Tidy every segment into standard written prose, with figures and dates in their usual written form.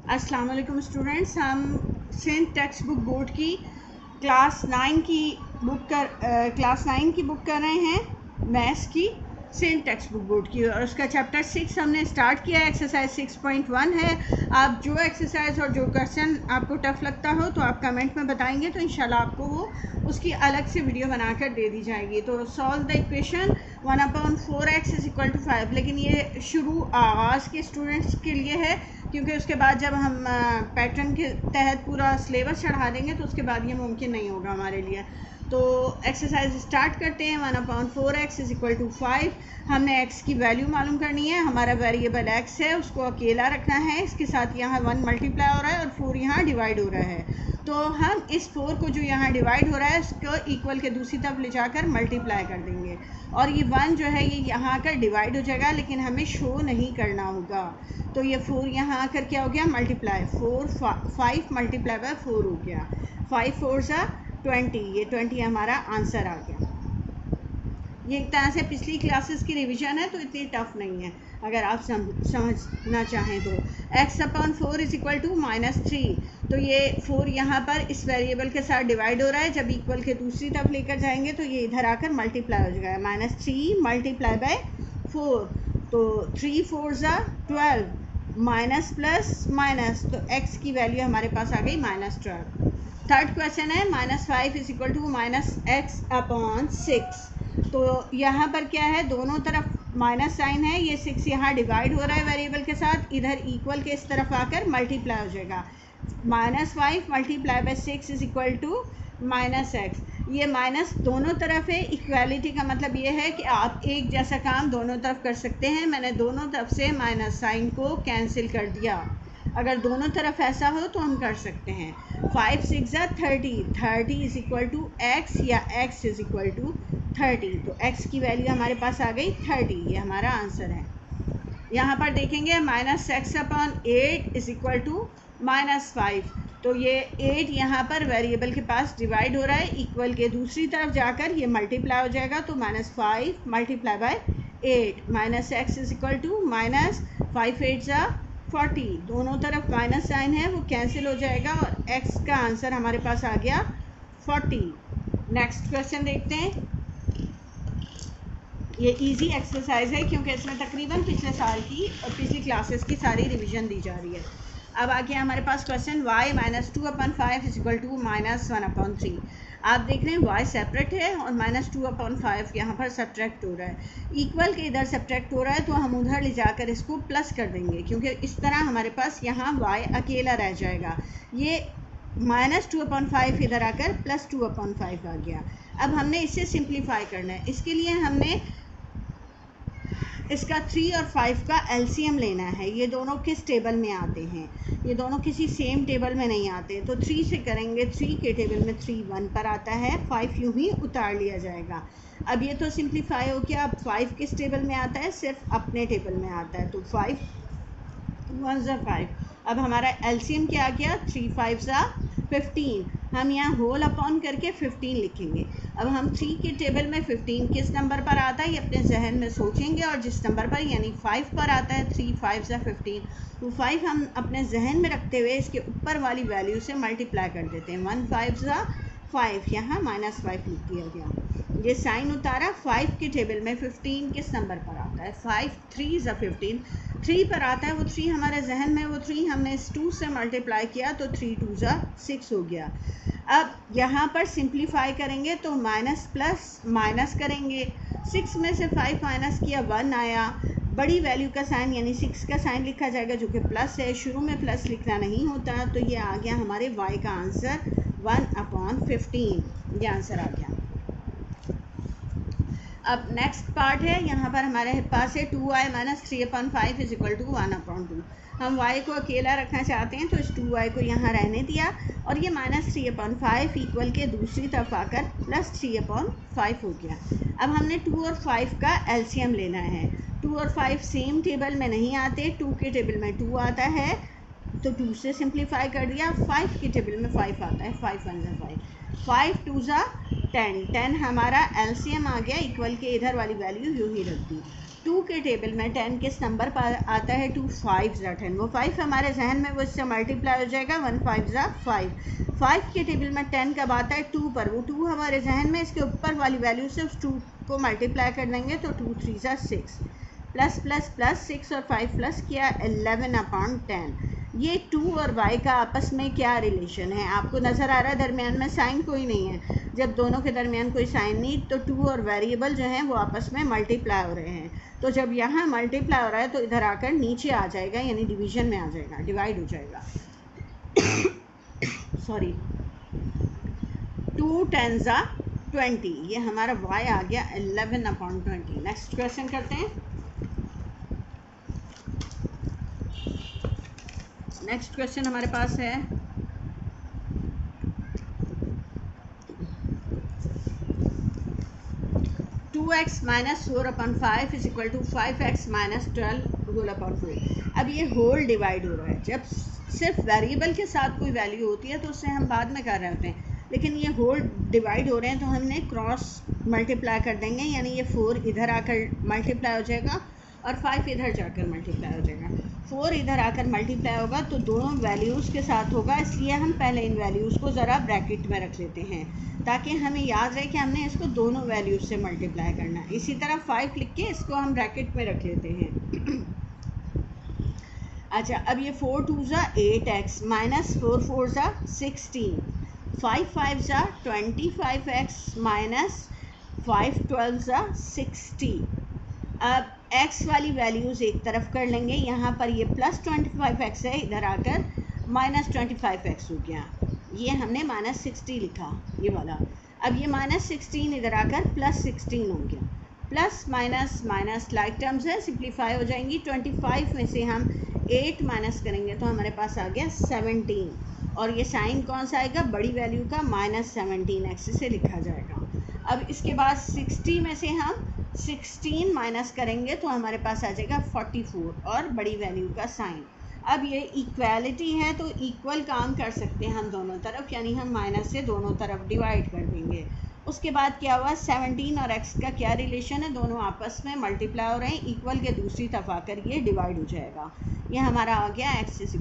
अस्सलाम वालेकुम स्टूडेंट्स, हम सेंट टेक्स्ट बुक बोर्ड की क्लास 9 की बुक कर रहे हैं, मैथ्स की सेंट टेक्स्ट बुक बोर्ड की। और उसका चैप्टर 6 हमने स्टार्ट किया है। एक्सरसाइज 6.1 है। आप जो एक्सरसाइज और जो क्वेश्चन आपको टफ लगता हो तो आप कमेंट में बताएंगे, तो इंशाल्लाह आपको वो उसकी अलग से वीडियो बनाकर दे दी जाएगी। तो solve the equation 1/4x is equal to 5। लेकिन ये शुरू आगाज़ के स्टूडेंट्स के लिए है, क्योंकि उसके बाद जब हम पैटर्न के तहत पूरा सिलेबस चढ़ा देंगे तो उसके बाद ये मुमकिन नहीं होगा हमारे लिए। तो एक्सरसाइज स्टार्ट करते हैं। 1/4x is equal to 5। हमने x की वैल्यू मालूम करनी है। हमारा वेरिएबल x है, उसको अकेला रखना है। इसके साथ यहाँ 1 मल्टीप्लाई हो रहा है और 4 यहाँ डिवाइड हो रहा है। तो हम इस 4 को जो यहाँ डिवाइड हो रहा है उसको इक्वल के दूसरी तरफ ले जाकर मल्टीप्लाई कर देंगे, और ये 1 जो है ये यहाँ आकर डिवाइड हो जाएगा, लेकिन हमें शो नहीं करना होगा। तो ये 4 यहाँ आकर क्या हो गया, मल्टीप्लाई 5 मल्टीप्लाई बाय 4 हो गया। 5 4 सा 20, ये 20 हमारा आंसर आ गया। ये एक तरह से पिछली क्लासेस की रिवीजन है, तो इतनी टफ नहीं है अगर आप समझना चाहें तो। x/4 is equal to -3। तो ये 4 यहाँ पर इस वेरिएबल के साथ डिवाइड हो रहा है, जब इक्वल के दूसरी तरफ लेकर जाएंगे तो ये इधर आकर मल्टीप्लाई हो जाएगा। -3 मल्टीप्लाई बाय 4, तो 3 4 ज़ा 12, माइनस प्लस माइनस, तो x की वैल्यू हमारे पास आ गई -12। थर्ड क्वेश्चन है -5 इज इक्वल टू -x/6। तो यहाँ पर क्या है, दोनों तरफ माइनस साइन है, ये 6 यहाँ डिवाइड हो रहा है वेरिएबल के साथ, इधर इक्वल के इस तरफ आकर मल्टीप्लाई हो जाएगा। -5 multiply by 6 is equal to -x। ये माइनस दोनों तरफ है। इक्वालिटी का मतलब ये है कि आप एक जैसा काम दोनों तरफ कर सकते हैं। मैंने दोनों तरफ से माइनस साइन को कैंसिल कर दिया। अगर दोनों तरफ ऐसा हो तो हम कर सकते हैं। 5 6 ज़ा 30, 30 इज इक्वल टू x, या x इज इक्वल टू 30। तो x की वैल्यू हमारे पास आ गई 30, ये हमारा आंसर है। यहाँ पर देखेंगे -x/8 इज इक्वल टू -5। तो ये 8 यहाँ पर वेरिएबल के पास डिवाइड हो रहा है, इक्वल के दूसरी तरफ जाकर ये मल्टीप्लाई हो जाएगा, तो -5 multiply by 8 -x is equal to -5 8 ज़ा 40। दोनों तरफ माइनस साइन है, वो कैंसिल हो जाएगा और x का आंसर हमारे पास आ गया 40। नेक्स्ट क्वेश्चन देखते हैं। ये इजी एक्सरसाइज है क्योंकि इसमें तकरीबन पिछले साल की और पिछली क्लासेस की सारी रिवीजन दी जा रही है। अब आगे हमारे पास question y -2/5 is equal to -1/3। आप देख रहे हैं y सेपरेट है और -2/5 यहाँ पर सब्ट्रैक्ट हो रहा है। इक्वल के इधर सब्ट्रैक्ट हो रहा है, तो हम उधर ले जाकर इसको प्लस कर देंगे, क्योंकि इस तरह हमारे पास यहाँ y अकेला रह जाएगा। ये -2/5 इधर आकर +2/5 आ गया। अब हमने इसे सिंप्लीफाई करना है। इसके लिए हमने इसका 3 और 5 का एलसीएम लेना है। ये दोनों किस टेबल में आते हैं, ये दोनों किसी सेम टेबल में नहीं आते। तो 3 से करेंगे, 3 के टेबल में 3 1 पर आता है, 5 यूँ ही उतार लिया जाएगा। अब ये तो सिंप्लीफाई हो गया। अब 5 किस टेबल में आता है, सिर्फ अपने टेबल में आता है, तो 5 1 ज़ा 5। अब हमारा एलसीएम क्या आ गया, 3 5 ज़ा 15। हम यहाँ होल अपॉन करके 15 लिखेंगे। अब हम 3 के टेबल में 15 किस नंबर पर आता है ये अपने जहन में सोचेंगे, और जिस नंबर पर यानी 5 पर आता है, 3 5 ज़ा 15, तो 5 हम अपने जहन में रखते हुए इसके ऊपर वाली वैल्यू से मल्टीप्लाई कर देते हैं। 1 5 ज़ा 5, यहाँ -5 लिख दिया गया। ये साइन उतारा। 5 के टेबल में 15 किस नंबर पर आता है, 5 3 ज़ा 15, 3 पर आता है। वो 3 हमारे जहन में, वो 3 हमने इस 2 से मल्टीप्लाई किया, तो 3 2 ज़ा 6 हो गया। अब यहाँ पर सिंप्लीफाई करेंगे तो माइनस प्लस माइनस करेंगे। 6 में से 5 माइनस किया, 1 आया। बड़ी वैल्यू का साइन यानी 6 का साइन लिखा जाएगा, जो कि प्लस है। शुरू में प्लस लिखना नहीं होता, तो ये आ गया हमारे y का आंसर 1/15। ये आंसर आ गया। अब नेक्स्ट पार्ट है, यहाँ पर हमारे पास है 2y - 3/5 इज इक्वल टू 1/2। हम y को अकेला रखना चाहते हैं, तो इस 2y को यहाँ रहने दिया, और ये -3/5 इक्वल के दूसरी तरफ आकर +3/5 हो गया। अब हमने 2 और 5 का एलसीएम लेना है। 2 और 5 सेम टेबल में नहीं आते। 2 के टेबल में 2 आता है, तो 2 से सिंप्लीफाई कर दिया। 5 के टेबल में 5 आता है, 5 1 ज़ा 5, 5 2 ज़ा 10 हमारा एलसीएम आ गया, इक्वल के इधर वाली वैल्यू यूँ ही रख दी। 2 के टेबल में 10 किस नंबर पर आता है? 2 5 ज़ा 10, वो 5 हमारे जहन में, वो इससे मल्टीप्लाई हो जाएगा, 1 5 ज़ा 5। 5 के टेबल में 10 कब आता है? 2 पर, वो 2 हमारे जहन में, इसके ऊपर वाली वैल्यू से उस 2 को मल्टीप्लाई कर देंगे तो 2 3 ज़ा 6, प्लस प्लस प्लस 6 और 5 प्लस किया 11/10। ये 2 और y का आपस में क्या रिलेशन है? आपको नज़र आ रहा है दरमियान में साइन कोई नहीं है। जब दोनों के दरमियान कोई साइन नहीं, तो 2 और वेरिएबल जो हैं वो आपस में मल्टीप्लाई हो रहे हैं। तो जब यहाँ मल्टीप्लाई हो रहा है तो इधर आकर नीचे आ जाएगा, यानी डिवीजन में आ जाएगा, डिवाइड हो जाएगा। सॉरी, 2 10 ज़ा 20, ये हमारा y आ गया 11/20। नेक्स्ट क्वेश्चन करते हैं। नेक्स्ट क्वेश्चन हमारे पास है 2x - 4/5 is equal to 5x - 12/4। अब ये होल डिवाइड हो रहा है। जब सिर्फ वेरिएबल के साथ कोई वैल्यू होती है तो उससे हम बाद में कर रहे होते हैं, लेकिन ये होल डिवाइड हो रहे हैं तो हमने क्रॉस मल्टीप्लाई कर देंगे, यानी ये 4 इधर आकर मल्टीप्लाई हो जाएगा और 5 इधर जाकर मल्टीप्लाई हो जाएगा। 4 इधर आकर मल्टीप्लाई होगा तो दोनों वैल्यूज़ के साथ होगा, इसलिए हम पहले इन वैल्यूज़ को ज़रा ब्रैकेट में रख लेते हैं ताकि हमें याद रहे कि हमने इसको दोनों वैल्यूज़ से मल्टीप्लाई करना है। इसी तरह 5 लिख के इसको हम ब्रैकेट में रख लेते हैं। अच्छा, अब ये 4 2 ज़ा 8x - 4 4 ज़ा 16, 5 5 ज़ा 25x - 5 12 ज़ा 60। अब x वाली वैल्यूज़ एक तरफ कर लेंगे, यहाँ पर ये प्लस 25x है, इधर आकर माइनस 25x हो गया, ये हमने -60 लिखा ये वाला। अब ये -16 इधर आकर +16 हो गया, plus minus minus like terms है, सिंप्लीफाई हो जाएंगी। 25 में से हम 8 माइनस करेंगे तो हमारे पास आ गया 17, और ये साइन कौन सा आएगा? बड़ी वैल्यू का -17x से लिखा जाएगा। अब इसके बाद 60 में से हम 16 माइनस करेंगे तो हमारे पास आ जाएगा 44 और बड़ी वैल्यू का साइन। अब ये इक्वालिटी है तो इक्वल काम कर सकते हैं हम दोनों तरफ, यानी हम माइनस से दोनों तरफ डिवाइड कर देंगे। उसके बाद क्या हुआ? 17 और x का क्या रिलेशन है? दोनों आपस में मल्टीप्लाई हो रहे हैं, इक्वल के दूसरी तरफ आकर ये डिवाइड हो जाएगा। ये हमारा आ गया x =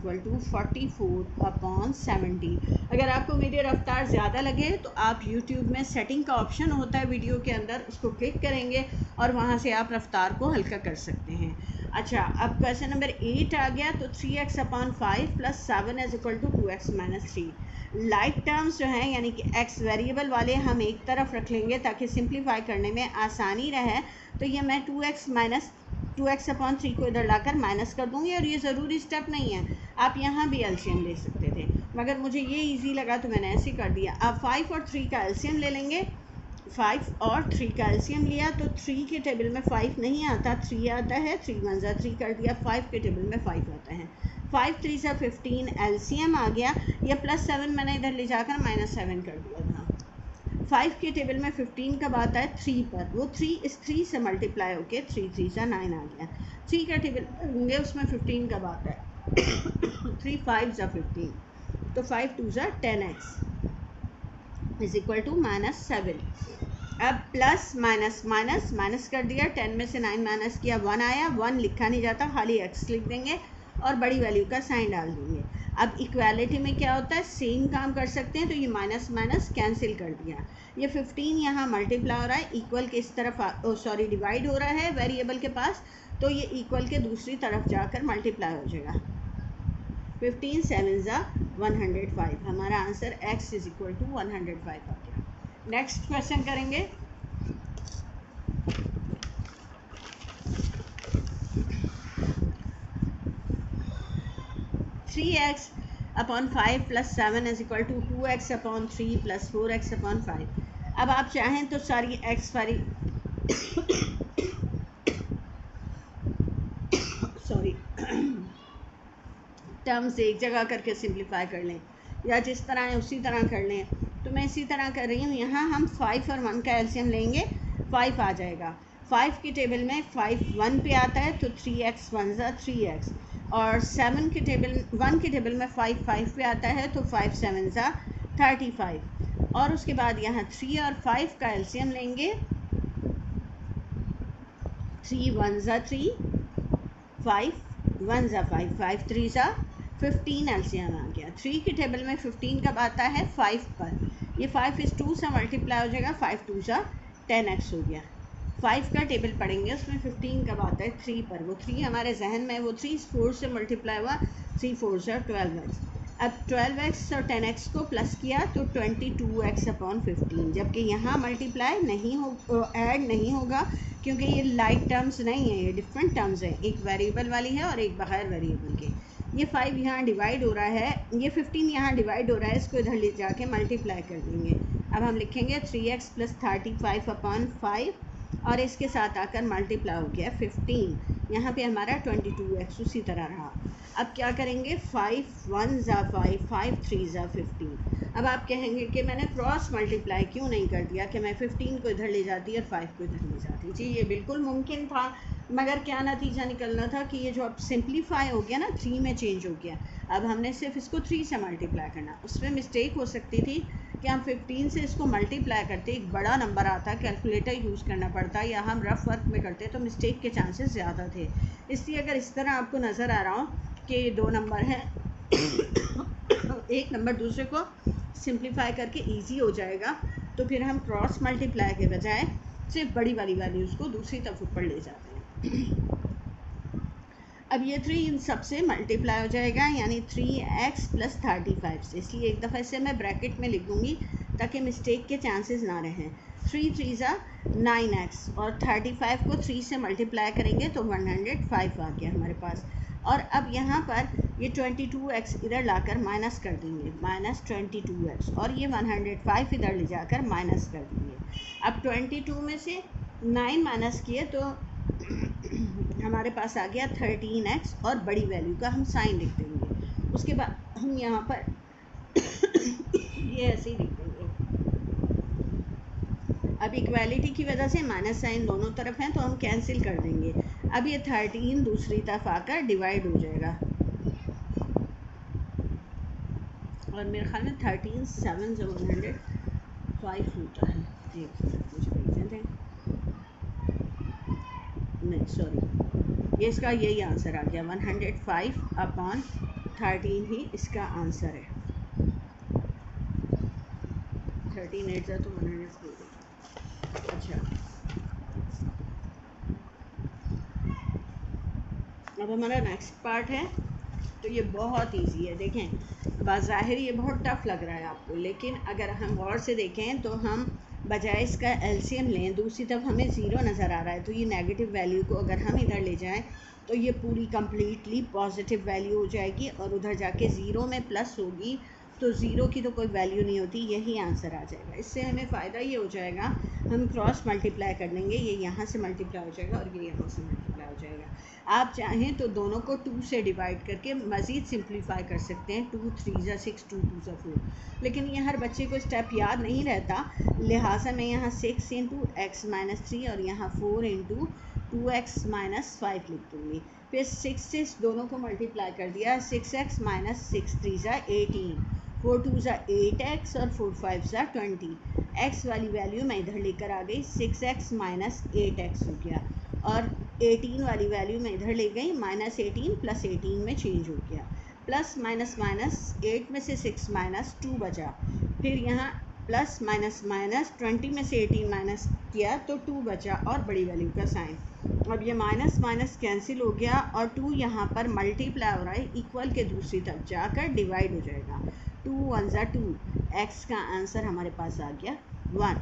44/17। अगर आपको मेरी रफ्तार ज़्यादा लगे तो आप YouTube में सेटिंग का ऑप्शन होता है वीडियो के अंदर, उसको क्लिक करेंगे और वहाँ से आप रफ्तार को हल्का कर सकते हैं। अच्छा, अब क्वेश्चन नंबर 8 आ गया, तो 3x/5 + 7 = 2x - 3। लाइक टर्म्स जो हैं, यानी कि x वेरिएबल वाले हम एक तरफ रख लेंगे ताकि सिंप्लीफाई करने में आसानी रहे। तो ये मैं 2x/3 को इधर लाकर माइनस कर दूंगी, और ये ज़रूरी स्टेप नहीं है, आप यहाँ भी एलसीएम ले सकते थे, मगर मुझे ये इजी लगा तो मैंने ऐसे कर दिया। अब 5 और 3 का एलसीएम ले लेंगे। 5 और 3 का एलसीएम लिया तो 3 के टेबल में 5 नहीं आता, 3 आता है। 3 1 ज़ा 3 कर दिया, 5 के टेबल में 5 आता है। 5 3 ज़ा 15 एलसीएम आ गया, या +7 मैंने इधर ले जाकर -7 कर दिया था। 5 के टेबल में 15 कब आता है? 3 पर, वो 3 इस 3 से मल्टीप्लाई होके 3 3 ज़ा 9 आ गया। 3 का टेबल होंगे, उसमें 15 कब आता है? 3 5 ज़ा 15, तो 5 2 ज़ा 10x = -7। अब प्लस माइनस माइनस माइनस कर दिया, 10 में से 9 माइनस किया, 1 आया। 1 लिखा नहीं जाता, खाली x लिख देंगे और बड़ी वैल्यू का साइन डाल देंगे। अब इक्वालिटी में क्या होता है? सेम काम कर सकते हैं, तो ये माइनस माइनस कैंसिल कर दिया। ये 15 यहाँ मल्टीप्लाई हो रहा है, इक्वल के इस तरफ डिवाइड हो रहा है वेरिएबल के पास, तो ये इक्वल के दूसरी तरफ जाकर मल्टीप्लाई हो जाएगा। 15 7 ज़ा 105, हमारा आंसर x = 105 आ गया। नेक्स्ट क्वेश्चन करेंगे। (3x/5 + 7 = 2x/3 + 4x/5). अब आप चाहें तो सारी x वाली टर्म्स एक जगह करके सिंप्लीफाई कर लें, या जिस तरह है उसी तरह कर लें। तो मैं इसी तरह कर रही हूँ। यहाँ हम 5 और 1 का एलसीएम लेंगे, 5 आ जाएगा। 5 के टेबल में 5 1 पे आता है, तो 3x 1 ज़ा 3x, और 1 के टेबल में 5 5 पे आता है, तो 5 7 ज़ा 35। और उसके बाद यहाँ 3 और 5 का एलसीएम लेंगे। 3 1 ज़ा 3, 5 1 ज़ा 5, 5 3 ज़ा 15 एलसीएम आ गया। 3 की टेबल में 15 कब आता है? 5 पर। ये 5 इस 2 से मल्टीप्लाई हो जाएगा, 5 2 ज़ा 10x हो गया। 5 का टेबल पढ़ेंगे, उसमें 15 कब आता है? 3 पर। वो 3 हमारे जहन में, वो 3 4 से मल्टीप्लाई हुआ, 3 4 ज़ा 12x। अब 12x और 10x को प्लस किया तो 22x अपॉन 15, जबकि यहाँ मल्टीप्लाई नहीं हो, ऐड नहीं होगा, क्योंकि ये लाइक टर्म्स नहीं है, ये डिफरेंट टर्म्स हैं, एक वेरिएबल वाली है और एक बगैर वेरिएबल के। ये 5 यहाँ डिवाइड हो रहा है, ये 15 यहाँ डिवाइड हो रहा है, इसको इधर ले जाके मल्टीप्लाई कर देंगे। अब हम लिखेंगे 3x प्लस 35 अपॉन 5 और इसके साथ आकर मल्टीप्लाई हो गया 15, यहाँ पे हमारा 22x उसी तरह रहा। अब क्या करेंगे? 5 1 ज़ा 5, 5 3 ज़ा 15। अब आप कहेंगे कि मैंने क्रॉस मल्टीप्लाई क्यों नहीं कर दिया, कि मैं 15 को इधर ले जाती और 5 को इधर ले जाती। जी ये बिल्कुल मुमकिन था, मगर क्या नतीजा निकलना था कि ये जो अब सिंप्लीफाई हो गया ना, 3 में चेंज हो गया। अब हमने सिर्फ इसको 3 से मल्टीप्लाई करना, उसमें मिस्टेक हो सकती थी कि हम 15 से इसको मल्टीप्लाई करते, एक बड़ा नंबर आता, कैलकुलेटर यूज़ करना पड़ता, या हम रफ वर्क में करते तो मिस्टेक के चांसेस ज़्यादा थे। इसलिए अगर इस तरह आपको नज़र आ रहा हो कि 2 नंबर हैं एक नंबर दूसरे को सिंप्लीफाई करके इजी हो जाएगा, तो फिर हम क्रॉस मल्टीप्लाई के बजाय सिर्फ बड़ी वाली वैल्यूज़ को दूसरी तरफ ऊपर ले जाते हैं। अब ये 3 इन सब से मल्टीप्लाई हो जाएगा, यानी 3x प्लस 35 से, इसलिए एक दफ़ा इसे मैं ब्रैकेट में लिख दूँगी ताकि मिस्टेक के चांसेस ना रहें। 3 3 ज़ा 9x और 35 को 3 से मल्टीप्लाई करेंगे तो 105 आ गया हमारे पास। और अब यहाँ पर ये 22x इधर लाकर माइनस कर देंगे, माइनस 22x, और ये 105 इधर ले जाकर माइनस कर देंगे। अब 22 में से 9 माइनस किए तो हमारे पास आ गया 13x, और बड़ी वैल्यू का हम साइन लिख देंगे। उसके बाद हम यहाँ पर ये ऐसे ही लिख देंगे। अब इक्वालिटी की वजह से माइनस साइन दोनों तरफ हैं तो हम कैंसिल कर देंगे। अब ये 13 दूसरी तरफ आकर डिवाइड हो जाएगा, और मेरे ख्याल में 13 7 से 105 होता है। एक मुझे भेजने दें, नहीं सॉरी, ये इसका यही आंसर आ गया, 105 अपॉन 13 ही इसका आंसर है। 13 8 तो 104। अच्छा, अब हमारा नेक्स्ट पार्ट है, तो ये बहुत इजी है। देखें, बाज़ाहिर ये बहुत टफ लग रहा है आपको, लेकिन अगर हम गौर से देखें तो हम बजाय इसका एलसीएम लें, दूसरी तरफ हमें ज़ीरो नज़र आ रहा है, तो ये नेगेटिव वैल्यू को अगर हम इधर ले जाएं तो ये पूरी कंप्लीटली पॉजिटिव वैल्यू हो जाएगी, और उधर जाके ज़ीरो में प्लस होगी, तो ज़ीरो की तो कोई वैल्यू नहीं होती, यही आंसर आ जाएगा। इससे हमें फ़ायदा ये हो जाएगा, हम क्रॉस मल्टीप्लाई कर लेंगे, ये यहाँ से मल्टीप्लाई हो जाएगा और ये यहाँ से मल्टीप्लाई हो जाएगा। आप चाहें तो दोनों को 2 से डिवाइड करके मज़ीद सिंप्लीफाई कर सकते हैं, 2 3 ज़ा 6, 2 2 ज़ा 4, लेकिन ये हर बच्चे को स्टेप याद नहीं रहता, लिहाजा मैं यहाँ 6 इंटू x माइनस 3 और यहाँ 4 इंटू 2x माइनस 5 लिख दूँगी। फिर 6 से दोनों को मल्टीप्लाई कर दिया, 6x माइनस 6 3 ज़ा 18, 4 2 ज़ा 8x और 4 5 ज़ा 20। x वाली वैल्यू मैं इधर लेकर आ गई, 6x माइनस 8x हो गया, और 18 वाली वैल्यू मैं इधर ले गई, माइनस 18 प्लस 18 में चेंज हो गया, प्लस माइनस माइनस 8 में से 6 माइनस 2 बचा, फिर यहाँ प्लस माइनस माइनस 20 में से 18 माइनस किया तो 2 बचा, और बड़ी वैल्यू का साइन। अब ये माइनस माइनस कैंसिल हो गया, और 2 यहाँ पर मल्टीप्लाई हो रहा है, इक्वल के दूसरी तरफ जाकर डिवाइड हो जाएगा, 2 1 ज़ा 2, x का आंसर हमारे पास आ गया 1।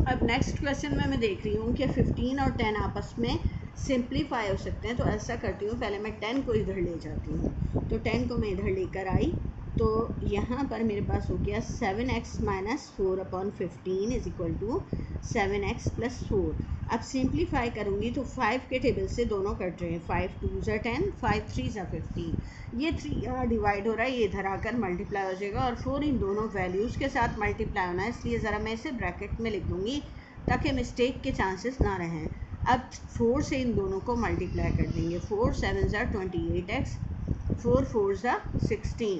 अब नेक्स्ट क्वेश्चन में मैं देख रही हूँ कि 15 और 10 आपस में सिंप्लीफाई हो सकते हैं, तो ऐसा करती हूँ, पहले मैं 10 को इधर ले जाती हूँ, तो 10 को मैं इधर लेकर आई, तो यहाँ पर मेरे पास हो गया 7x minus 4 upon 15 is equal to 7x plus 4। अब सिंप्लीफाई करूँगी तो 5 के टेबल से दोनों कट रहे हैं, 5 2 ज़ा 10, 5 3 ज़ा 15, ये 3 यहाँ डिवाइड हो रहा है, ये इधर आकर मल्टीप्लाई हो जाएगा, और 4 इन दोनों वैल्यूज़ के साथ मल्टीप्लाई होना है, इसलिए ज़रा मैं इसे ब्रैकेट में लिख दूँगी ताकि मिस्टेक के चांसेस ना रहें। अब 4 से इन दोनों को मल्टीप्लाई कर देंगे, 4 7 ज़ा 28x, 4 4 ज़ा 16,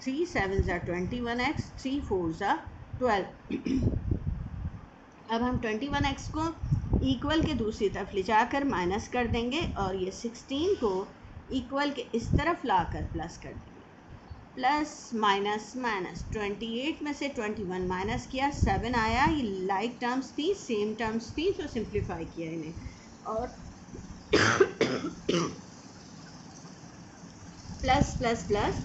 3 7 ज़ा 21x, 3 4 ज़ा 12। अब हम 21x को इक्वल के दूसरी तरफ ले जाकर माइनस कर देंगे और ये 16 को इक्वल के इस तरफ लाकर प्लस कर देंगे। प्लस माइनस माइनस 28 में से 21 माइनस किया, 7 आया। ये लाइक टर्म्स थी, सेम टर्म्स थी, तो सिंप्लीफाई किया इन्हें और प्लस प्लस प्लस।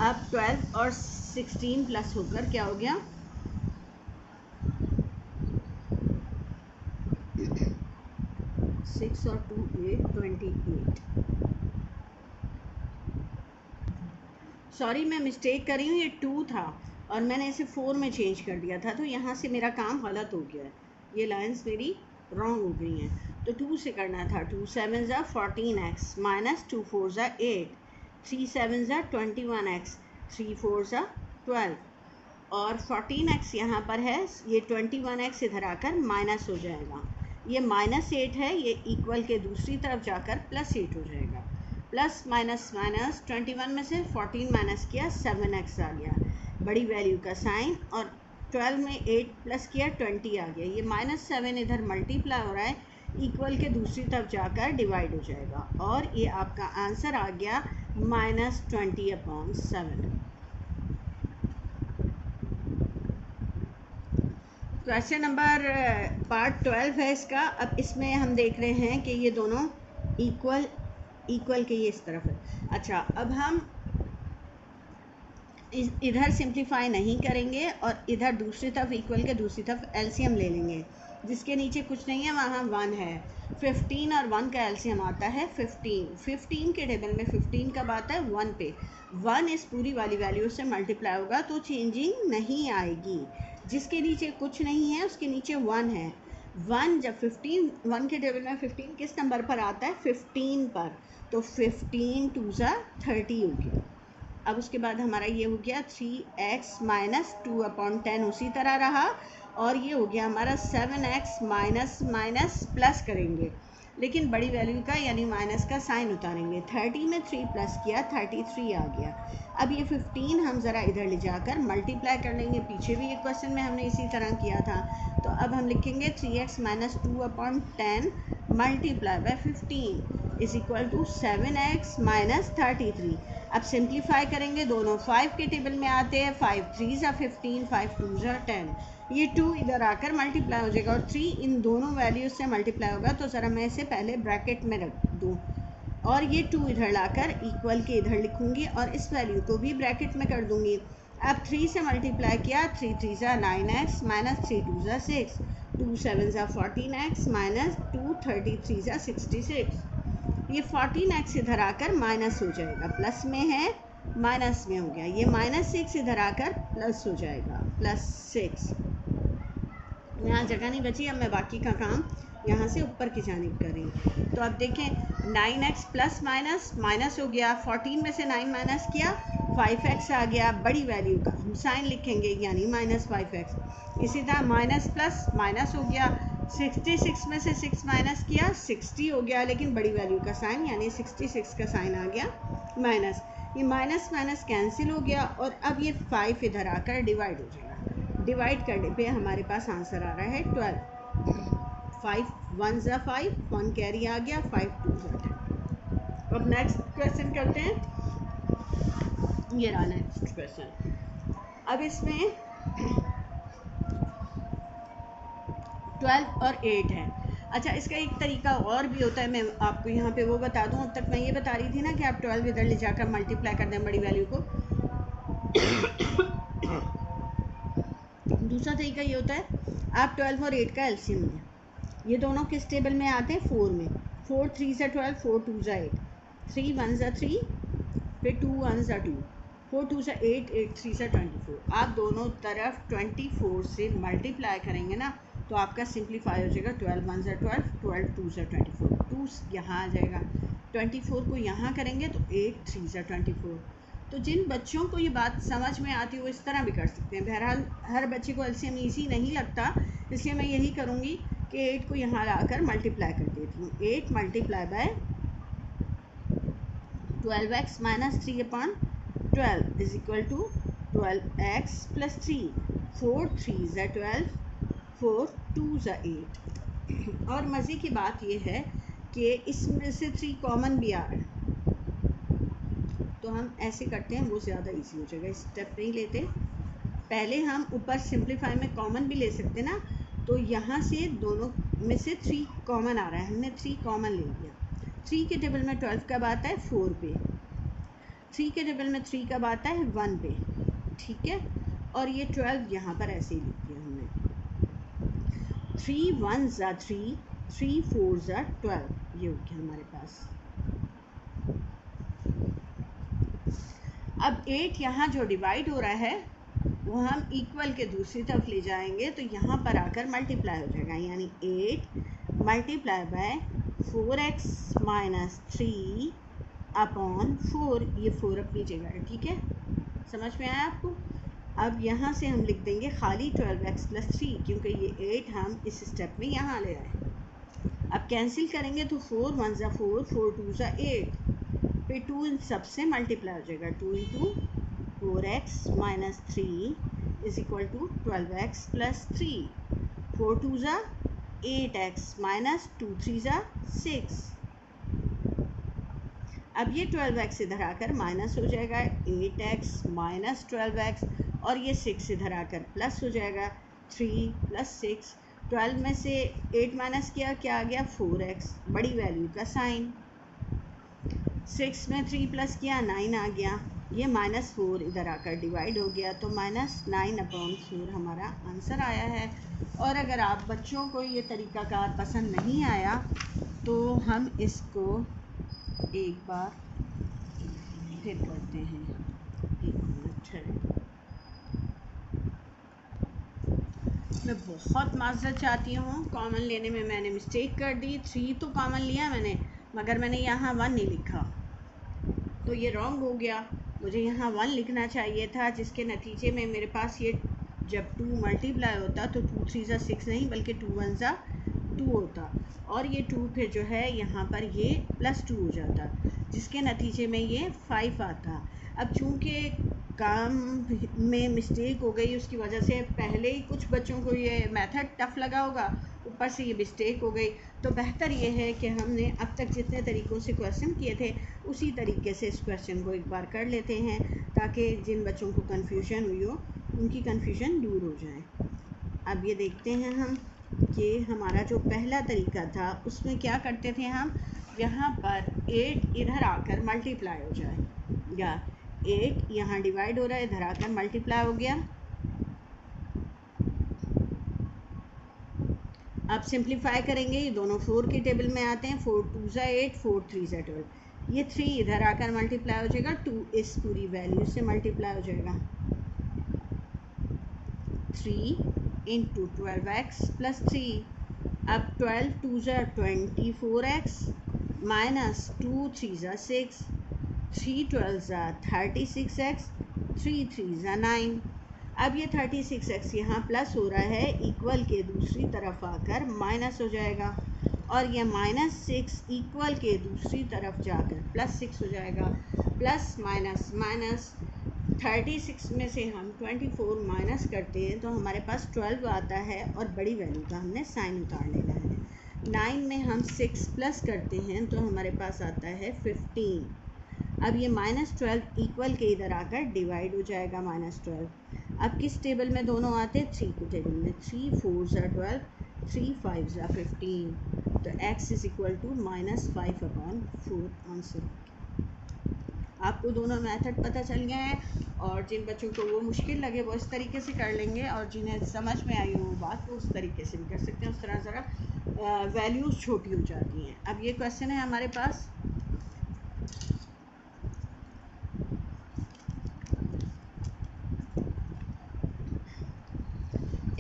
अब 12 और 16 प्लस होकर क्या हो गया, 6 और 2 8 28। सॉरी मैं मिस्टेक कर रही हूँ, ये 2 था और मैंने इसे 4 में चेंज कर दिया था, तो यहाँ से मेरा काम गलत हो गया है, ये लाइंस मेरी रॉन्ग हो गई हैं। तो 2 से करना था। 2 7 ज़ा 14x माइनस 2 4 ज़ा 8, 3 7 ज़ा 21x, 3 4 ज़ा 12 और 14x यहाँ पर है, ये 21x इधर आकर माइनस हो जाएगा। ये -8 है, ये इक्वल के दूसरी तरफ जाकर +8 हो जाएगा। प्लस माइनस माइनस 21 में से 14 माइनस किया, 7x आ गया, बड़ी वैल्यू का साइन, और 12 में 8 प्लस किया 20 आ गया। ये -7 इधर मल्टीप्लाई हो रहा है, इक्वल के दूसरी तरफ जाकर डिवाइड हो जाएगा और ये आपका आंसर आ गया -20/7। क्वेश्चन नंबर पार्ट 12 है इसका। अब इसमें हम देख रहे हैं कि ये दोनों इक्वल के ये इस तरफ है। अच्छा, अब हम इधर सिंप्लीफाई नहीं करेंगे और इधर दूसरी तरफ इक्वल के दूसरी तरफ एलसीएम ले लेंगे। जिसके नीचे कुछ नहीं है वहाँ 1 है। 15 और 1 का एलसीएम आता है 15। 15 के टेबल में 15 कब आता है, 1 पे। 1 इस पूरी वाली वैल्यू से मल्टीप्लाई होगा तो चेंजिंग नहीं आएगी। जिसके नीचे कुछ नहीं है उसके नीचे 1 है। 1 जब 1 के टेबल में 15 किस नंबर पर आता है, 15 पर, तो 15 2 ज़ा 30 हो गया। अब उसके बाद हमारा ये हो गया 3x माइनस 2/10 उसी तरह रहा, और ये हो गया हमारा 7x माइनस माइनस प्लस करेंगे, लेकिन बड़ी वैल्यू का यानी माइनस का साइन उतारेंगे। 30 में 3 प्लस किया, 33 आ गया। अब ये 15 हम ज़रा इधर ले जाकर मल्टीप्लाई कर लेंगे। पीछे भी एक क्वेश्चन में हमने इसी तरह किया था। तो अब हम लिखेंगे 3x minus 2/10 multiply by 15 is equal to 7x minus 33। अब सिंप्लीफाई करेंगे, दोनों 5 के टेबल में आते हैं। 5 3 ज़ा 15, 5 2 ज़ा 10। ये 2 इधर आकर मल्टीप्लाई हो जाएगा और 3 इन दोनों वैल्यूज से मल्टीप्लाई होगा। तो ज़रा मैं इसे पहले ब्रैकेट में रख दूँ और ये 2 इधर लाकर इक्वल के इधर लिखूँगी और इस वैल्यू को भी ब्रैकेट में कर दूँगी। अब 3 से मल्टीप्लाई किया, 3 3 ज़ा 9x माइनस 3 2 ज़ा 6, 2 7 ज़ा 14x माइनस 2 33 ज़ा 66। ये 14x इधर आकर माइनस हो जाएगा, प्लस में है माइनस में हो गया। ये -6 इधर आकर प्लस हो जाएगा, +6। यहाँ जगह नहीं बची। अब मैं बाकी का काम यहाँ से ऊपर की जानिब कर रही हूँ। तो अब देखें 9x प्लस माइनस माइनस हो गया, 14 में से 9 माइनस किया, 5x आ गया। बड़ी वैल्यू का हम साइन लिखेंगे यानी -5x। इसी तरह माइनस प्लस माइनस हो गया, 66 में से 6 माइनस किया, 60 हो गया, लेकिन बड़ी वैल्यू का साइन यानी 66 का साइन आ गया माइनस। ये माइनस माइनस कैंसिल हो गया और अब ये 5 इधर आकर डिवाइड हो जाएगा। डिवाइड करने पे हमारे पास आंसर आ रहा है 12। 5 1 ज़ा 5, 1 कैरी आ गया, 5 2 ज़ा 10। अब नेक्स्ट क्वेश्चन करते हैं। ये रहा नेक्स्ट क्वेश्चन। अब इसमें 12 और 8 है। अच्छा, इसका एक तरीका और भी होता है, मैं आपको यहाँ पे वो बता दूँ। अब तक मैं ये बता रही थी ना कि आप 12 इधर ले जाकर मल्टीप्लाई कर दें बड़ी वैल्यू को। दूसरा तरीका ये होता है, आप 12 और 8 का एलसीएम लें। ये दोनों किस टेबल में आते हैं, 4 में। 4 3 ज़ा 12, 4 2 ज़ा 8, 3 1 ज़ा 3, फिर 2 1 ज़ा 2, 4 2 ज़ा 8, 8 3 ज़ा 24। आप दोनों तरफ 24 से मल्टीप्लाई करेंगे ना तो आपका सिंप्लीफाई हो जाएगा। 12 1 ज़ा 12, 12 2 ज़ा 24, 2 यहाँ आ जाएगा। 24 को यहाँ करेंगे तो 8 3 ज़ा 24। तो जिन बच्चों को ये बात समझ में आती है वो इस तरह भी कर सकते हैं। बहरहाल हर बच्चे को एलसीएम ईजी नहीं लगता, इसलिए मैं यही करूँगी कि 8 को यहाँ लाकर मल्टीप्लाई कर देती हूँ। 8 multiply by 12x minus 3/10 12 is equal to 12x plus 3, 4 3 ज़ा 12, 4 2 ज़ा 8। और मज़े की बात यह है कि इसमें से 3 कॉमन भी आ रहा है, तो हम ऐसे करते हैं, वो ज़्यादा इजी हो जाएगा। स्टेप नहीं लेते, पहले हम ऊपर सिंप्लीफाई में कॉमन भी ले सकते ना, तो यहाँ से दोनों में से 3 कॉमन आ रहा है, हमने 3 कॉमन ले लिया। 3 के टेबल में 12 कब आता है? 4 पे। 3 के टेबल में 3 कब आता है? 1 पे, ठीक है। और ये 12 यहाँ पर ऐसे ही लिख दिया हमने। 3 1 ज़ा 3, 3 4 ज़ा 12, ये हो गया हमारे पास। अब 8 यहाँ जो डिवाइड हो रहा है वो हम इक्वल के दूसरी तरफ ले जाएंगे, तो यहाँ पर आकर मल्टीप्लाई हो जाएगा, यानी 8 multiply bye 4x minus 3 upon 4, ये 4 अपनी जगह है, ठीक है। समझ में आया आपको? अब यहाँ से हम लिख देंगे खाली 12x प्लस 3, क्योंकि ये 8 हम इस स्टेप में यहाँ ले आए। अब कैंसिल करेंगे तो 4 1 ज़ा 4, 4 2 ज़ा 8, फिर 2 इन सब से मल्टीप्लाई हो जाएगा, 2 into 4x minus 3 is equal to 12x plus 3, 4 2 ज़ा 8x माइनस 2 3 ज़ा 6। अब ये 12x इधर आकर माइनस हो जाएगा, 8x माइनस 12x, और ये 6 इधर आकर प्लस हो जाएगा, 3 प्लस 6। 12 में से 8 माइनस किया, क्या आ गया? 4x, बड़ी वैल्यू का साइन। 6 में 3 प्लस किया, 9 आ गया। ये -4 इधर आकर डिवाइड हो गया, तो -9/4 हमारा आंसर आया है। और अगर आप बच्चों को ये तरीक़ाकार पसंद नहीं आया तो हम इसको एक बार फिर करते हैं। 1 मिनट है, मैं बहुत माज़रत चाहती हूँ, कॉमन लेने में मैंने मिस्टेक कर दी। 3 तो कॉमन लिया मैंने, मगर मैंने यहाँ 1 नहीं लिखा, तो ये रॉन्ग हो गया। मुझे यहाँ 1 लिखना चाहिए था, जिसके नतीजे में मेरे पास ये जब 2 मल्टीप्लाई होता तो 2 3 ज़ा 6 नहीं, बल्कि 2 1 ज़ा 2 होता, और ये 2 फिर जो है यहाँ पर ये +2 हो जाता, जिसके नतीजे में ये 5 आता। अब चूँकि काम में मिस्टेक हो गई, उसकी वजह से पहले ही कुछ बच्चों को ये मेथड टफ़ लगा होगा, ऊपर से ये मिस्टेक हो गई, तो बेहतर ये है कि हमने अब तक जितने तरीक़ों से क्वेश्चन किए थे उसी तरीके से इस क्वेश्चन को एक बार कर लेते हैं, ताकि जिन बच्चों को कन्फ्यूजन हुई हो उनकी कन्फ्यूजन दूर हो जाए। अब ये देखते हैं हम कि हमारा जो पहला तरीका था उसमें क्या करते थे हम, यहाँ पर 8 इधर आकर मल्टीप्लाई हो जाए, या 8 यहाँ डिवाइड हो रहा है, इधर आकर मल्टीप्लाई हो गया। अब सिंप्लीफाई करेंगे, ये दोनों 4 के टेबल में आते हैं, 4 2 ज़ा 8, 4 3 ज़ा 12, ये 3 इधर आकर मल्टीप्लाई हो जाएगा, 2 इस पूरी वैल्यू से मल्टीप्लाई हो जाएगा, 3 इंटू 12x प्लस 3। अब 12 2 ज़ा 24x माइनस 2 3 ज़ा 6, 3 12 ज़ा 36x, 3 3 ज़ा 9। अब ये 36x यहाँ प्लस हो रहा है, इक्वल के दूसरी तरफ आकर माइनस हो जाएगा, और ये -6 इक्वल के दूसरी तरफ जाकर +6 हो जाएगा। प्लस माइनस माइनस, 36 में से हम 24 माइनस करते हैं तो हमारे पास 12 आता है, और बड़ी वैल्यू का हमने साइन उतार लेना है। 9 में हम 6 प्लस करते हैं तो हमारे पास आता है 15। अब ये -12 इक्वल के इधर आकर डिवाइड हो जाएगा, -12। अब किस टेबल में दोनों आते हैं? 3 के टेबल में। 3 4 ज़ा 12, 3 5 ज़ा 15, तो x is equal to -5/4 answer. आपको दोनों मेथड पता चल गए हैं, और जिन बच्चों को वो मुश्किल लगे वो इस तरीके से कर लेंगे, और जिन्हें समझ में आई हो वो बात वो उस तरीके से भी कर सकते हैं। उस तरह ज़रा वैल्यूज़ छोटी हो जाती हैं। अब ये क्वेश्चन है हमारे पास,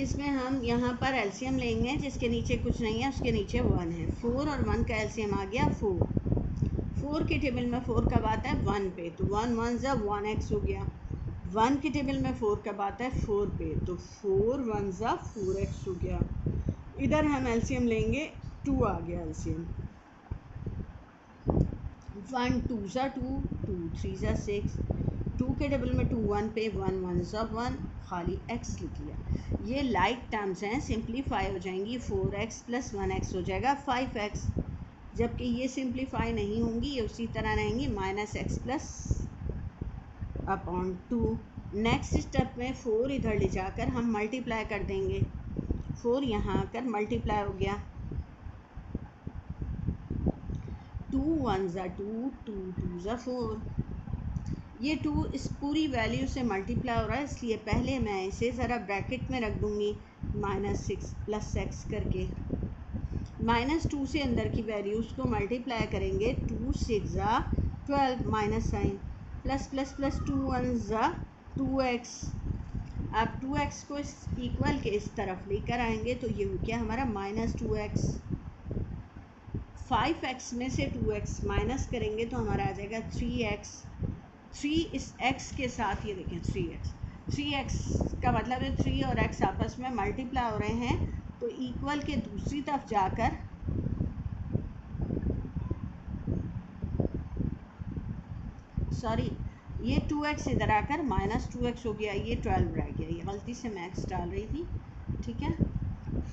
इसमें हम यहाँ पर एलसीएम लेंगे, जिसके नीचे कुछ नहीं है, उसके नीचे 1 है। 4 और 1 का एलसीएम आ गया 4। 4 के टेबल में 4 कब आता है? 1 पे, तो 1 1 ज़ा 1x हो गया। 1 के टेबल में 4 कब आता है? 4 पे, तो 4 1 ज़ा 4x हो गया। इधर हम एलसीएम लेंगे, 2 आ गया एलसीएम। 1 2 ज़ा 2, 2 3 ज़ा 6, 2 के टेबल में 2 1 पे 1 1 ज़ा 1 खाली x लिख लिया। ये लाइक टर्म्स हैं, सिंप्लीफाई हो जाएंगी। 4x + 1x हो जाएगा 5x, जबकि ये सिंप्लीफाई नहीं होंगी, ये उसी तरह रहेंगी -x + 2। नेक्स्ट स्टेप में 4 इधर ले जाकर हम मल्टीप्लाई कर देंगे। 4 यहाँ आकर मल्टीप्लाई हो गया। 2 1 ज़ा 2, 2 2 ज़ा 4। ये 2 इस पूरी वैल्यू से मल्टीप्लाई हो रहा है, इसलिए पहले मैं इसे ज़रा ब्रैकेट में रख दूँगी -6 + x करके। -2 से अंदर की वैल्यूज़ को मल्टीप्लाई करेंगे। 2 6 ज़ा 12 माइनस साइन +++ 2 1 ज़ा 2x। अब 2x को इस इक्वल के इस तरफ लेकर आएंगे तो ये हो गया हमारा -2x। 5x में से 2x माइनस करेंगे तो हमारा आ जाएगा 3x। 3 इस x के साथ, ये देखें 3x का मतलब है 3 और x आपस में मल्टीप्लाई हो रहे हैं, तो इक्वल के दूसरी तरफ जाकर ये 2x इधर आकर -2x हो गया, ये 12 रह गया, ये गलती से मैं x डाल रही थी, ठीक है।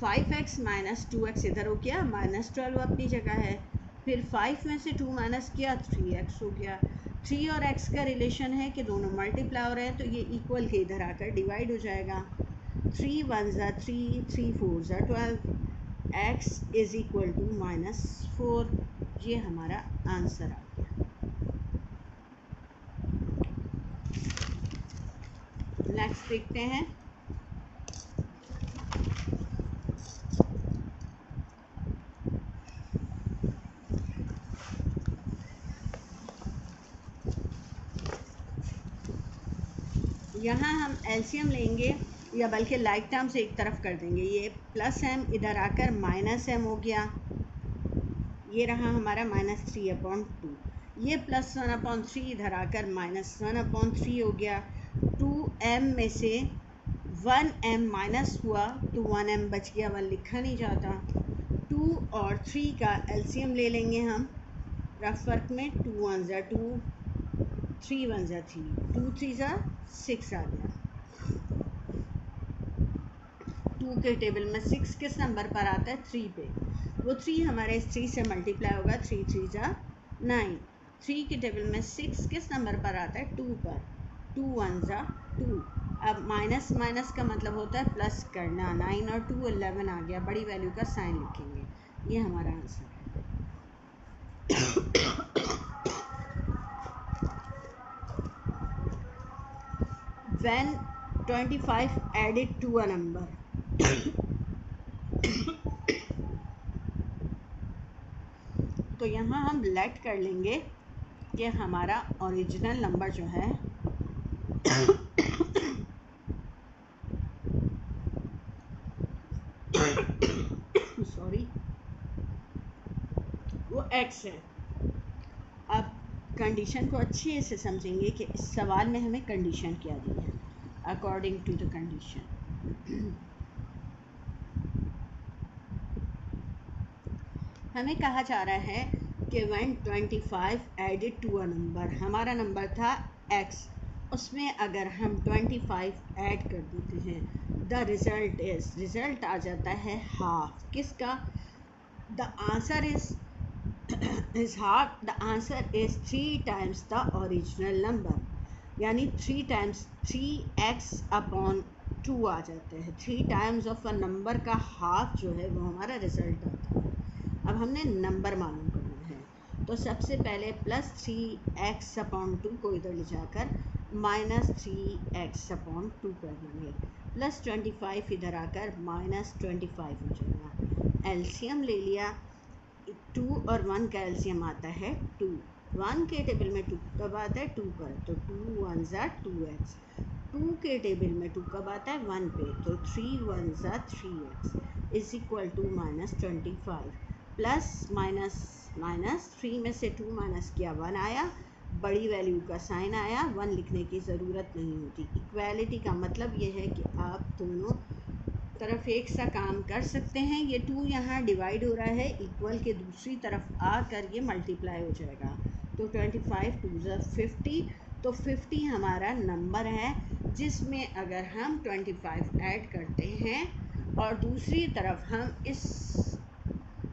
5x - 2x इधर हो गया, -12 अपनी जगह है। फिर 5 में से 2 माइनस किया, 3x हो गया। 3 और x का रिलेशन है कि दोनों मल्टीप्लाई हो रहे हैं, तो ये इक्वल के इधर आकर डिवाइड हो जाएगा। 3 1 ज़ा 3, 3 4 ज़ा 12, x = -4। ये हमारा आंसर आ गया। नेक्स्ट देखते हैं। यहाँ हम एलसीएम लेंगे, या बल्कि लाइक टर्म से एक तरफ कर देंगे। ये +m इधर आकर -m हो गया, ये रहा हमारा -3/2। ये +1/3 इधर आकर -1/3 हो गया। 2m में से 1m माइनस हुआ तो 1m बच गया, 1 लिखा नहीं जाता। 2 और 3 का एलसीएम ले लेंगे हम रफ वर्क में। 2 1 ज़ा 2, 3 1 ज़ा 3, 2 3 ज़ा 6 आ गया। 2 के टेबल में 6 किस नंबर पर आता है? 3 पे। वो 3 हमारे इस 3 से मल्टीप्लाई होगा, 3 3 ज़ा 9। 3 के टेबल में 6 किस नंबर पर आता है? 2 पर। 2 1 ज़ा 2। अब माइनस माइनस का मतलब होता है प्लस करना। 9 और 2 11 आ गया, बड़ी वैल्यू का साइन लिखेंगे। ये हमारा आंसर है। When 25 added to a number, तो यहाँ हम लेट कर लेंगे कि हमारा ओरिजिनल नंबर जो है सॉरी वो x है। अब कंडीशन को अच्छे से समझेंगे कि इस सवाल में हमें कंडीशन क्या दी है। अकॉर्डिंग टू द कंडीशन हमें कहा जा रहा है कि when 25 added to a number, हमारा नंबर था x, उसमें अगर हम 25 ऐड कर देते हैं, द रिज़ल्ट इज़, रिज़ल्ट आ जाता है हाफ। किसका? The answer is half. The answer is 3 times the original number, यानी 3 टाइम्स 3x/2 आ जाते हैं। 3 टाइम्स ऑफ अ नंबर का हाफ जो है वो हमारा रिज़ल्ट आता है। अब हमने नंबर मालूम करना है, तो सबसे पहले +3x/2 को इधर ले जाकर -3x/2 कर देंगे। +25 इधर आकर -25 हो जाएगा। एलसीएम ले लिया, 2 और 1 का एलसीएम आता है 2। 1 के टेबल में 2 कब आता है? 2 पर, तो 2 1 ज़ा 2x। 2 के टेबल में 2 कब आता है? 1 पे, तो 3 1 ज़ा 3x = -25। प्लस माइनस माइनस, 3 में से 2 माइनस किया, 1 आया, बड़ी वैल्यू का साइन आया, 1 लिखने की ज़रूरत नहीं होती। इक्वालिटी का मतलब ये है कि आप दोनों तरफ एक सा काम कर सकते हैं। ये 2 यहाँ डिवाइड हो रहा है, इक्वल के दूसरी तरफ आकर ये मल्टीप्लाई हो जाएगा। तो 25 2 ज़ा 50, तो 50 हमारा नंबर है जिसमें अगर हम 25 ऐड करते हैं और दूसरी तरफ हम इस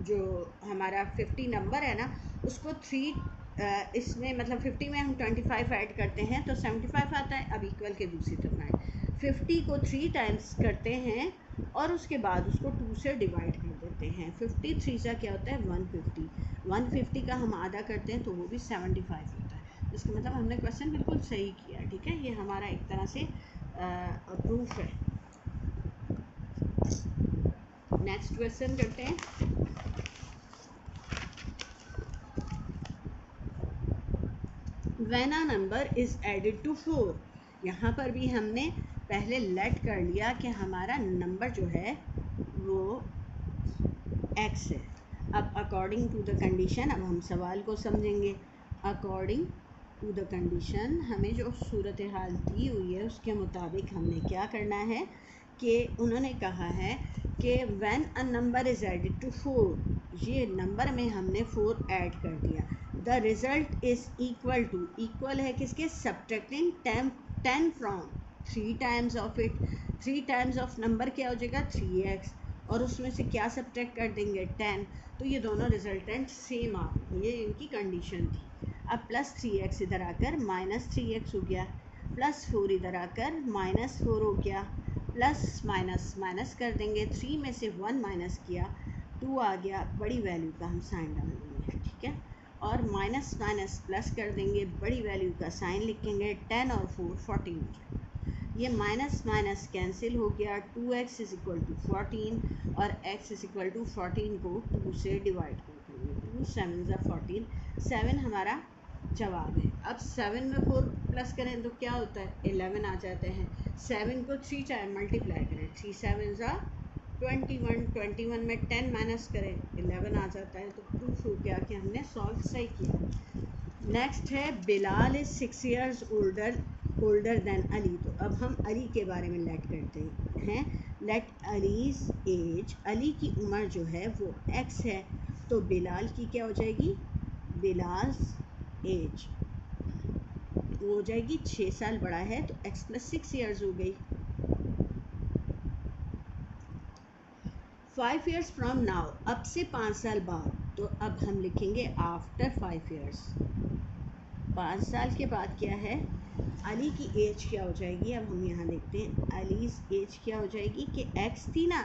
जो हमारा 50 नंबर है ना उसको इसमें मतलब 50 में हम 25 ऐड करते हैं तो 75 आता है। अब इक्वल के दूसरी तरफ आए, 50 को 3 टाइम्स करते हैं और उसके बाद उसको 2 से डिवाइड कर देते हैं। 53 से क्या होता है 150, 150 का हम आधा करते हैं तो वो भी 75 होता है। इसका मतलब हमने क्वेश्चन बिल्कुल सही किया, ठीक है। ये हमारा एक तरह से प्रूफ है। नेक्स्ट क्वेश्चन करते हैं। When a number is added to 4, यहाँ पर भी हमने पहले लेट कर लिया कि हमारा नंबर जो है वो x है। अब अकॉर्डिंग टू द कंडीशन, अब हम सवाल को समझेंगे। अकॉर्डिंग टू द कंडीशन, हमें जो सूरत हाल दी हुई है उसके मुताबिक हमने क्या करना है कि उन्होंने कहा है कि when a number is added to 4, ये नंबर में हमने 4 ऐड कर दिया। The result is equal to, equal है किसके, subtracting 10 from 3 times of it. 3 times of number क्या हो जाएगा 3x, और उसमें से क्या सब्ट्रैक्ट कर देंगे 10। तो ये दोनों रिजल्टेंट सेम आ गए, ये इनकी कंडीशन थी। अब प्लस 3x इधर आकर माइनस 3x हो गया, प्लस 4 इधर आकर माइनस 4 हो गया, प्लस माइनस माइनस कर देंगे, 3 में से 1 माइनस किया 2 आ गया, बड़ी वैल्यू का हम साइन डाल देंगे, ठीक है। और माइनस माइनस प्लस कर देंगे, बड़ी वैल्यू का साइन लिखेंगे, 10 और 4 14 हो जाएगा। ये माइनस माइनस कैंसिल हो गया, 2x इज़ इक्वल टू 14 और x इज़ इक्वल टू 14 को 2 से डिवाइड कर देंगे। 2 7 ज़ा 14, 7 हमारा जवाब है। अब 7 में 4 प्लस करें तो क्या होता है 11 आ जाते हैं। 7 को 3 टाइम मल्टीप्लाई करें, 3 7 ज़ा 21, 21 में 10 माइनस करें 11 आ जाता है। तो प्रूफ हो गया कि हमने सॉल्व सही किया। नेक्स्ट है Bilal is 6 years older than Ali. तो अब हम अली के बारे में लेट करते हैं। लेट अलीज एज, अली की उम्र जो है वो x है, तो बिलाल की क्या हो जाएगी, बिलाल एज वो हो जाएगी 6 साल बड़ा है, तो x प्लस 6 ईयर्स हो गई। 5 ईयर्स फ्रॉम नाउ, अब से 5 साल बाद, तो अब हम लिखेंगे आफ्टर 5 ईयर्स। 5 साल के बाद क्या है, अली की एज क्या हो जाएगी। अब हम यहाँ देखते हैं अलीज एज क्या हो जाएगी कि x थी ना,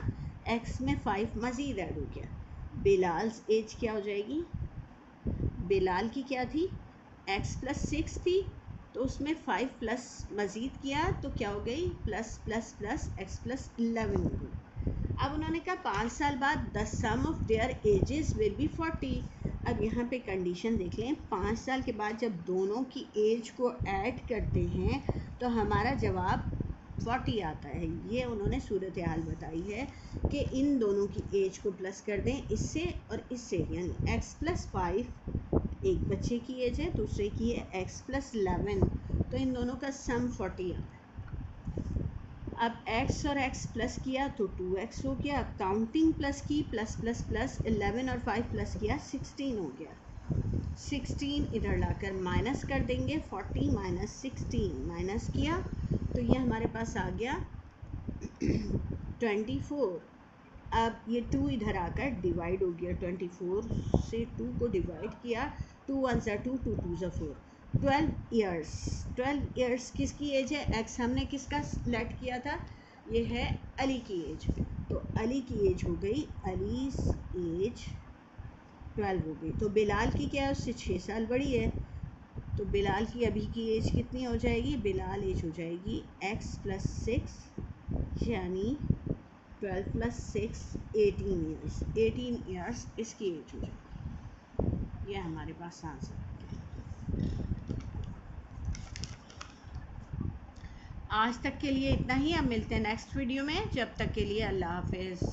x में 5 मज़ीद ऐड हो गया। बिलाल्स एज क्या हो जाएगी, बिलाल की क्या थी x प्लस 6 थी, तो उसमें 5 प्लस मज़ीद किया तो क्या हो गई plus plus plus x plus 11 हो गई। अब उन्होंने कहा 5 साल बाद the sum of their ages will be 40। अब यहाँ पे कंडीशन देख लें, 5 साल के बाद जब दोनों की एज को ऐड करते हैं तो हमारा जवाब 40 आता है। ये उन्होंने सूरत हाल बताई है कि इन दोनों की एज को प्लस कर दें इससे और इससे, यानी x प्लस 5 एक बच्चे की एज है, दूसरे की है x प्लस 11, तो इन दोनों का सम 40 आता है। अब x और x प्लस किया तो 2x हो गया। अब काउंटिंग प्लस की, प्लस प्लस प्लस 11 और 5 प्लस किया 16 हो गया। 16 इधर लाकर माइनस कर देंगे, 40 माइनस 16 माइनस किया तो ये हमारे पास आ गया 24। अब ये 2 इधर आकर डिवाइड हो गया, 24 से 2 को डिवाइड किया, 2 1 ज़ा 2, 2 2 ज़ा 4, 12 ईयर्स। 12 ईयर्स किसकी एज है, x हमने किसका सेलेक्ट किया था, ये है अली की एज, तो अली की एज हो गई, अलीज एज 12 हो गई। तो बिलाल की क्या है, उससे 6 साल बड़ी है, तो बिलाल की अभी की एज कितनी हो जाएगी, बिलाल एज हो जाएगी x प्लस 6 यानी 12 प्लस 6 18 ईयर्स। 18 ईयर्स इसकी एज हो जाएगी। ये हमारे पास आंसर। आज तक के लिए इतना ही, अब मिलते हैं नेक्स्ट वीडियो में। जब तक के लिए अल्लाह हाफिज़।